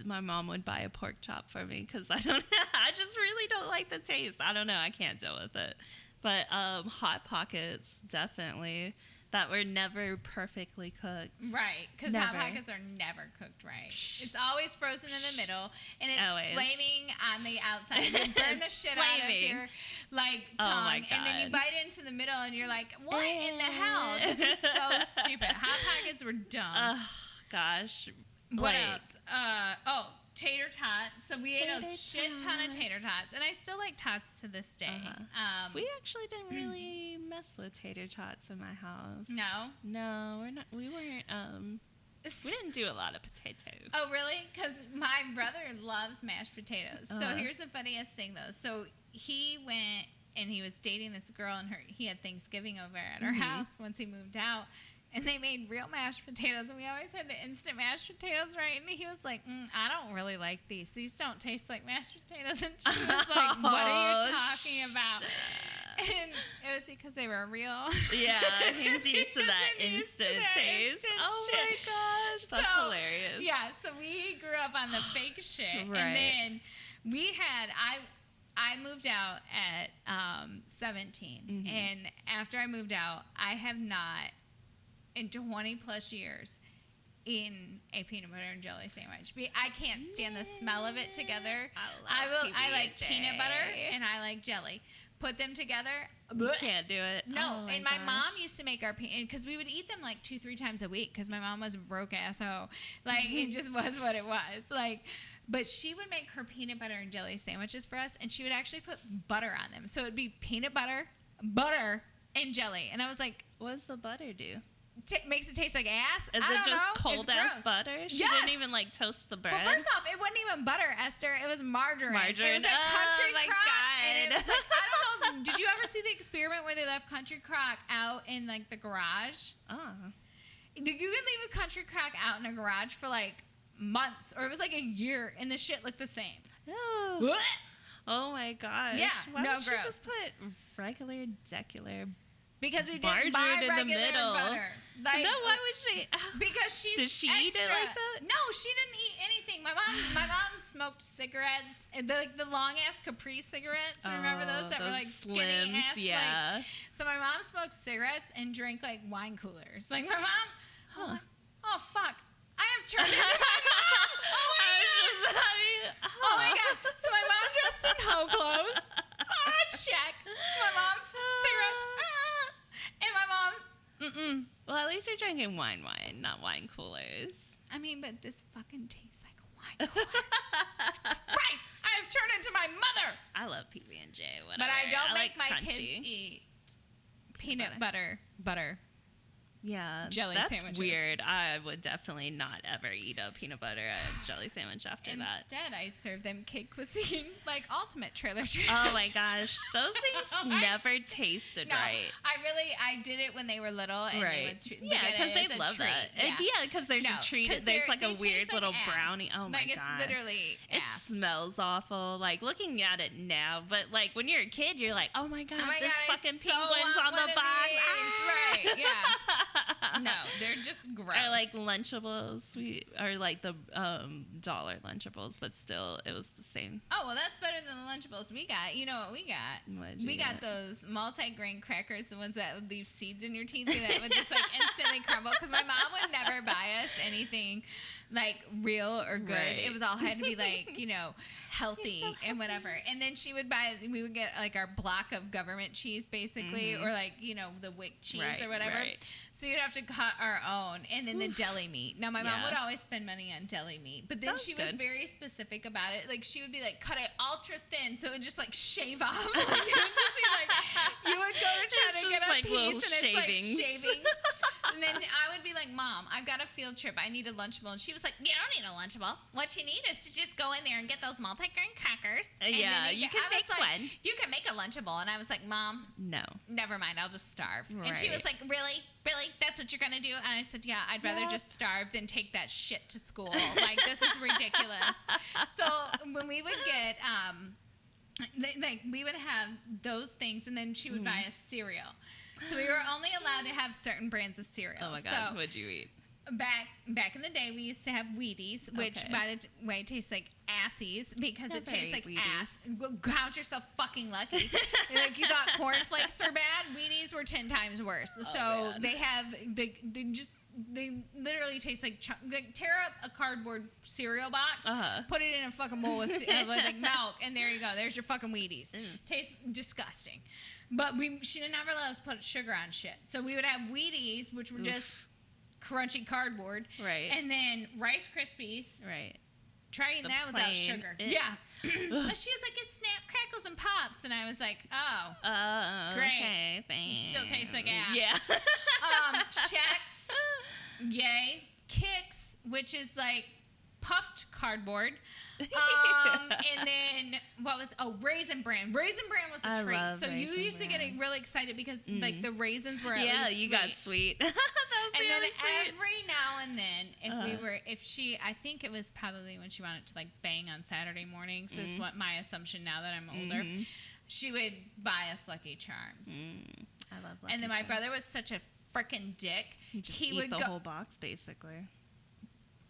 my mom would buy a pork chop for me because I just really don't like the taste. I don't know. I can't deal with it. But Hot Pockets, definitely. that were never perfectly cooked. Right, because Hot Pockets are never cooked right. It's always frozen in the middle, and it's flaming on the outside. You burn the shit out of your tongue, and then you bite into the middle, and you're like, what in the hell? This is so stupid. Hot Pockets were dumb. Oh, gosh. What else? Tater tots. So we ate a shit ton of tater tots, and I still like tots to this day. We actually didn't really mess with tater tots in my house. No, we're not. We weren't. We didn't do a lot of potatoes. Oh, really? Because my brother loves mashed potatoes. So here's the funniest thing, though. So he went and he was dating this girl, and he had Thanksgiving over at our house once he moved out. And they made real mashed potatoes, and we always had the instant mashed potatoes, right? And he was like, I don't really like these. These don't taste like mashed potatoes. And she was like, what are you talking about? And it was because they were real. Yeah, he's used to that instant taste. Oh, my gosh. That's hilarious. Yeah, so we grew up on the fake shit. Right. And then we had... I moved out at 17. And after I moved out, I have not... in 20 plus years in a peanut butter and jelly sandwich. I can't stand the smell of it together. I like peanut butter and I like jelly. Put them together. You can't do it. No. And my mom used to make our because we would eat them like 2-3 times a week because my mom was a broke asshole. Like it just was what it was. Like, but she would make her peanut butter and jelly sandwiches for us, and she would actually put butter on them. So it would be peanut butter, and jelly. And I was like, what does the butter do? Makes it taste like ass. Is it just cold ass butter? She didn't even like toast the bread. Well, first off, it wasn't even butter, Esther. It was margarine. It was a country crock, God. and it was like I don't know. Did you ever see the experiment where they left country crock out in like the garage? Oh. You can leave a country crock out in a garage for like months, or it was like a year, and the shit looked the same. Oh. What? Oh my gosh. Yeah. Why no, would gross. She just put regular, decular? Because we didn't buy in regular the middle. butter. Like, no, why would she? Because she's Did she extra. eat it like that? No, she didn't eat anything. My mom smoked cigarettes, the long ass Capri cigarettes. Remember those that were like skinny slims, ass? yeah. Like, so my mom smoked cigarettes and drank like wine coolers. Like my mom. Oh fuck! I have turned into my mom. Oh my god! So my mom dressed in hoe clothes. Check. My mom's cigarettes. And my mom. Well, at least you're drinking wine, not wine coolers. I mean, but this fucking tastes like a wine cooler. Christ! I have turned into my mother. I love PB&J. Whatever. But I don't make like my crunchy. kids eat peanut butter. Yeah, jelly that's sandwiches. Weird. I would definitely not ever eat a peanut butter and jelly sandwich after that. Instead, I serve them cake cuisine, like ultimate trailer trash. Oh my gosh, those things never tasted right. I did it when they were little, and they would because they love that. Yeah, because there's a treat. There's like a weird little brownie. Oh my god, it's literally ass. It smells awful. Like looking at it now, but like when you're a kid, you're like, oh my god, this fucking penguin's on the box. Right? Yeah. No, they're just gross. Or like Lunchables, or like the dollar Lunchables, but still, it was the same. Oh well, that's better than the Lunchables we got. You know what we got? We got those multi-grain crackers, the ones that would leave seeds in your teeth and that would just like instantly crumble. Because my mom would never buy us anything like real or good. Right. It was all had to be like healthy and whatever. And then we would get like our block of government cheese basically, or like the Wick cheese or whatever. Right. So you'd have to cut our own, and then the deli meat. Now my mom would always spend money on deli meat, but then she was very specific about it. Like she would be like, cut it ultra thin, so it would just like shave off. Like, it would just be like you would go to try to get a piece, and it's like shavings. And then I would be like, Mom, I've got a field trip. I need a Lunchable. And she was like, you don't need a Lunchable. What you need is to just go in there and get those multi-grain crackers. And you can make one. You can make a Lunchable. And I was like, Mom, no. Never mind. I'll just starve. Right. And she was like, really? Really? That's what you're going to do? And I said, yeah, I'd rather just starve than take that shit to school. Like, this is ridiculous. So when we would get... we would have those things, and then she would buy us cereal. So we were only allowed to have certain brands of cereal. Oh my god, what'd you eat? back in the day, we used to have Wheaties, which, by the way, tastes like assies because it tastes like ass. Count yourself fucking lucky. Like, you thought cornflakes are bad? Wheaties were 10 times worse. So they literally taste like tear up a cardboard cereal box, put it in a fucking bowl with like milk, and there you go. There's your fucking Wheaties. Tastes disgusting. But she didn't ever let us put sugar on shit. So we would have Wheaties, which were just crunchy cardboard. Right. And then Rice Krispies. Right. Try eating that without sugar. Yeah. She was like, it's Snap, Crackles, and Pops. And I was like, oh. Great. Okay, thanks. Still tastes like ass. Yeah. Chex. Yay. Kix, which is like puffed cardboard. And then Raisin Bran. Raisin Bran was a treat. So you used to get really excited because like the raisins were at least sweet. You got sweet. That was and then sweet. Every now and then, I think it was probably when she wanted to like bang on Saturday mornings. This is what my assumption now that I'm older. She would buy us Lucky Charms. I love Lucky Charms. And then my brother was such a freaking dick. He would eat the whole box basically.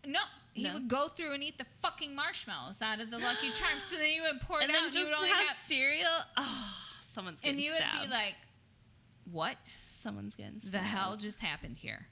No. He would go through and eat the fucking marshmallows out of the Lucky Charms. So then you would pour it out. And you would only have cereal. Oh, someone's getting stabbed. And you would be like, what? Someone's getting stabbed. The hell just happened here?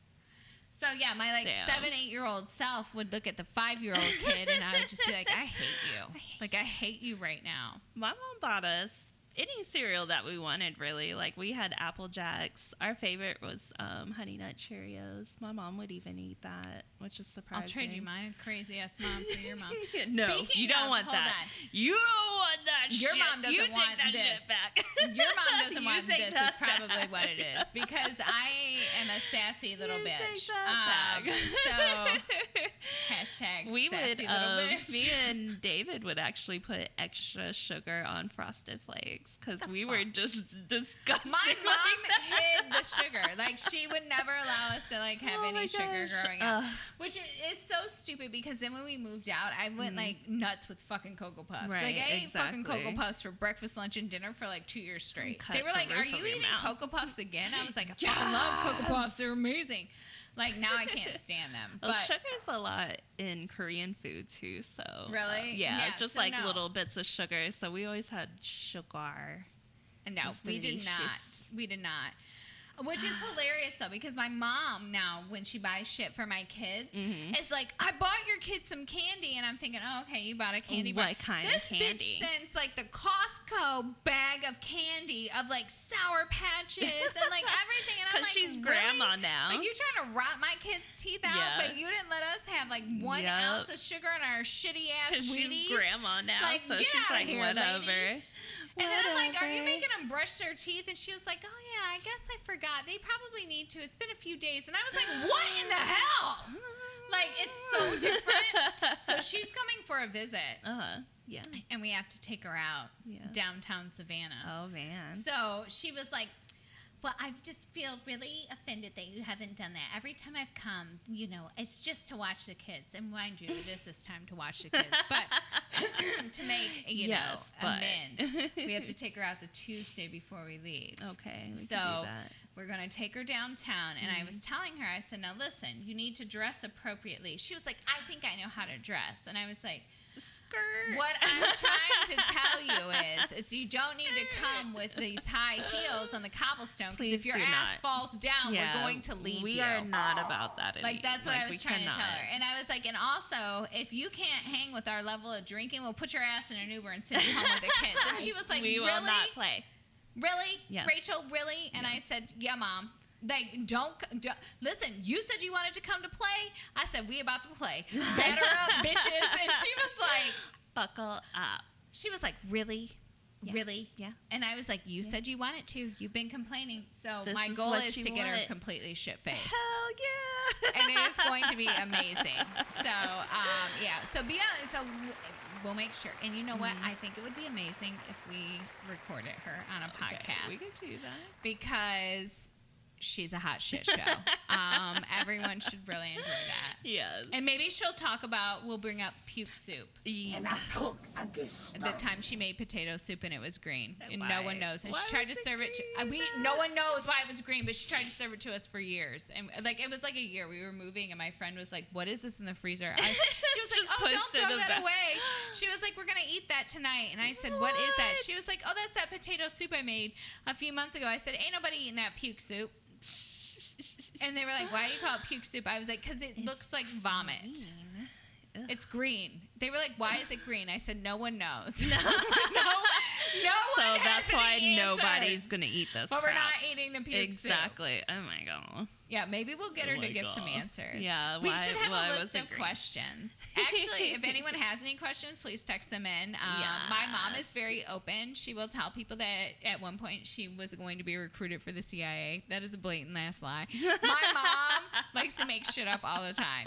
So, yeah, my 7, 8-year-old self would look at the 5-year-old kid and I would just be like, I hate you. I hate you right now. My mom bought us any cereal that we wanted, really. Like, we had Apple Jacks. Our favorite was Honey Nut Cheerios. My mom would even eat that, which is surprising. I'll trade you my crazy-ass mom for your mom. No, Speaking you don't want that. On. You don't want that shit. Your mom doesn't want that this. Shit back. Your mom doesn't want this is probably what it is. Because I am a sassy little bitch. So, hashtag we sassy little bitch. Me and David would actually put extra sugar on Frosted Flakes. Because we were just disgusting. My mom hid the sugar. Like, she would never allow us to, like, have any sugar growing up. Which is so stupid because then when we moved out, I went, like, nuts with fucking Cocoa Puffs. Right, like, I ate fucking Cocoa Puffs for breakfast, lunch, and dinner for, like, 2 years straight. They were like, are you eating Cocoa Puffs again? I was like, I fucking love Cocoa Puffs. They're amazing. Like, now I can't stand them. Well, sugar's a lot in Korean food, too, so. Really? Yeah, just so little bits of sugar. So we always had sugar. No, we did not. We did not. Which is hilarious, though, because my mom now, when she buys shit for my kids, is like, I bought your kids some candy. And I'm thinking, oh, okay, you bought a candy bar. What kind of candy? This bitch sends, like, the Costco bag of candy of, like, Sour Patches and, like, everything. And I'm like, she's grandma now. Like, you're trying to rot my kids' teeth out, but you didn't let us have, like, 1 ounce of sugar in our shitty-ass Wheaties. She's grandma now, like, so she's like, here, whatever. Lady. And then I'm like, are you making them brush their teeth? And she was like, oh, yeah, I guess I forgot. They probably need to. It's been a few days. And I was like, what in the hell? Like, it's so different. So she's coming for a visit. Yeah. And we have to take her out downtown Savannah. Oh, man. So she was like, well, I just feel really offended that you haven't done that. Every time I've come, it's just to watch the kids. And mind you, this is time to watch the kids. But to make, amends, we have to take her out the Tuesday before we leave. Okay. So we're going to take her downtown. And I was telling her, I said, now listen, you need to dress appropriately. She was like, I think I know how to dress. And I was like, skirt. What I'm trying to tell you is you don't need to come with these high heels on the cobblestone because if your ass falls down, we're going to leave you. We are not about that anymore. Like, that's what I was trying to tell her. And I was like, and also, if you can't hang with our level of drinking, we'll put your ass in an Uber and send you home with the kids. And she was like, we will not play. Really? Yes. Rachel, really? And I said, yeah, Mom. Like, don't listen, you said you wanted to come to play. I said, we about to play. Batter up, bitches. And she was like, buckle up. She was like, really? Yeah. Really? Yeah. And I was like, you said you wanted to. You've been complaining. So my goal is to get her completely shit-faced. Hell yeah. And it is going to be amazing. So, So we'll make sure. And you know what? I think it would be amazing if we recorded her on a podcast. We could do that. Because she's a hot shit show. Everyone should really enjoy that. Yes. And maybe she'll talk about, we'll bring up puke soup. Yeah. The time she made potato soup and it was green. And Why? no one knows. And Why she tried to was it serve it to, green? no one knows why it was green, but she tried to serve it to us for years. And like, it was like a year. We were moving and my friend was like, what is this in the freezer? She was like, Just oh, don't pushed it throw in the that back. away. She was like, we're going to eat that tonight. And I said, what is that? She was like, oh, that's that potato soup I made a few months ago. I said, ain't nobody eating that puke soup. And they were like, why do you call it puke soup? I was like, because it looks like vomit. Green. It's green. They were like, why is it green? I said, no one knows. No. no So one that's has why any nobody's answers. going to eat this But crap. we're not eating the puke soup. Exactly. Oh my god. Yeah, maybe we'll get her Oh to my give some God. answers. Yeah, we why- should have why a was list it of green? questions. Actually, if anyone has any questions, please text them in. My mom is very open. She will tell people that at one point she was going to be recruited for the CIA. That is a blatant ass lie. My mom likes to make shit up all the time.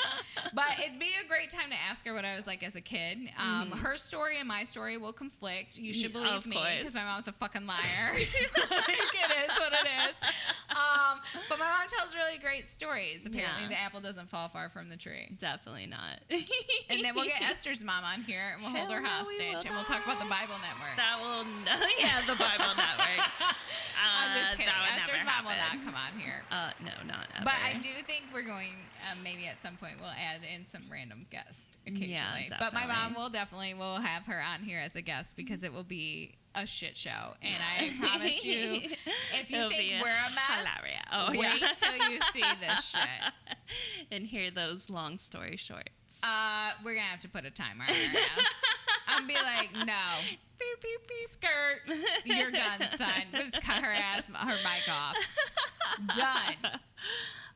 But it'd be a great time to ask her what I was like as a kid. Her story and my story will conflict. You should believe Of me course. because my mom's a fucking liar. Like, it is what it is. But my mom tells really great stories. Apparently, Yeah. the apple doesn't fall far from the tree. Definitely not. And then we'll get Esther's mom on here and we'll hold her Hell no, we hostage will and we'll talk about the not. Bible Network. That will yeah, the Bible Network. I'm just kidding. That would Esther's never mom will not happen. come on here. No, not ever. But I do think we're going, maybe at some point we'll add in some random guest occasionally. But my mom will definitely will have her on here as a guest because it will be a shit show. And I promise you, if you It'll think be we're a mess, hilarious. Oh, wait yeah. till you see this shit. And hear those long story shorts. We're going to have to put a timer on her ass. I'm going to be like, no. Beep, beep, beep. Skirt, you're done, son. We'll just cut her mic off. Done.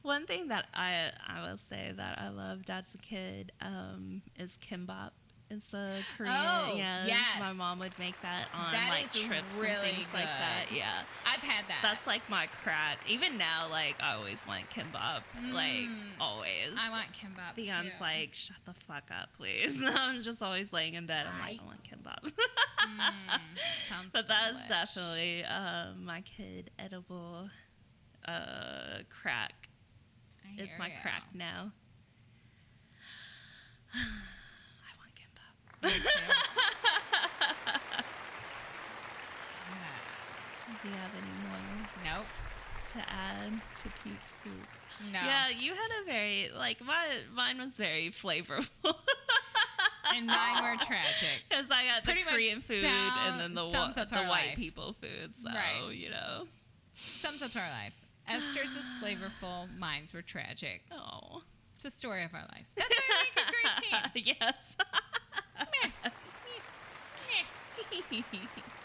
One thing that I will say that I loved as a kid is kimbap. It's a Korean. Oh, yeah, yes. My mom would make that on That like is trips really and things like good. that. Yeah, I've had that. that's like my crack. Even now, like I always want kimbap. Like always. I want kimbap Beyond's too. like, shut the fuck up, please. I'm just always laying in bed. I'm like, I want kimbap. Sounds But that's delish. definitely my kid edible crack. I It's hear my ya. crack now. I want kimbap. Me too. Do you have any more Nope. to add to puke soup? No. Yeah, you had a very mine was very flavorful. And mine were tragic. Because I got the Pretty much Korean food and then sums up the our white life. people food. So Right. you know. Sums up our life. Esther's was flavorful. Mine's were tragic. Oh. It's the story of our life. That's why we make a great team. Yes. Meh. Meh.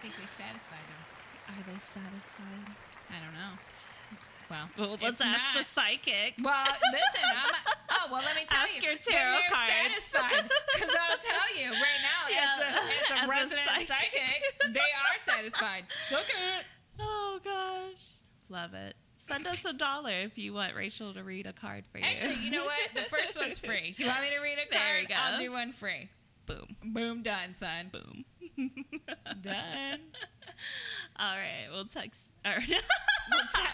Think we've satisfied them. Are they satisfied? I don't know. Well, Well, let's it's ask not. the psychic. Well, listen, let me tell Ask you. your then tarot they're cards. satisfied. Because I'll tell you right now, Yeah, as as a a resident psychic. psychic, they are satisfied. Suck it. Oh gosh, love it. Send us $1 if you want Rachel to read a card for you. Actually, you know what? The first one's free. You want me to read a card? There you go. I'll do one free. boom, Boom, done, son. boom. Done. All right, we'll text. Or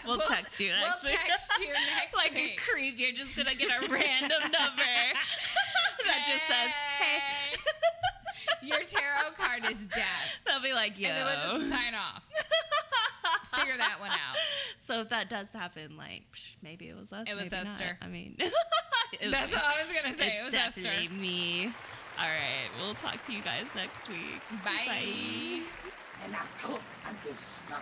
We'll text you next We'll week. text you next Like week. a creep, you're just gonna get a random number that just says, "Hey." Your tarot card is death. They'll be like, "Yo." And then we'll just sign off. Figure that one out. So if that does happen, like maybe it was us. It was maybe Esther. Not. I mean, it was That's me. all I was going to say. It's It was definitely Esther. me. All right, we'll talk to you guys next week. Bye. And I cook and get snow.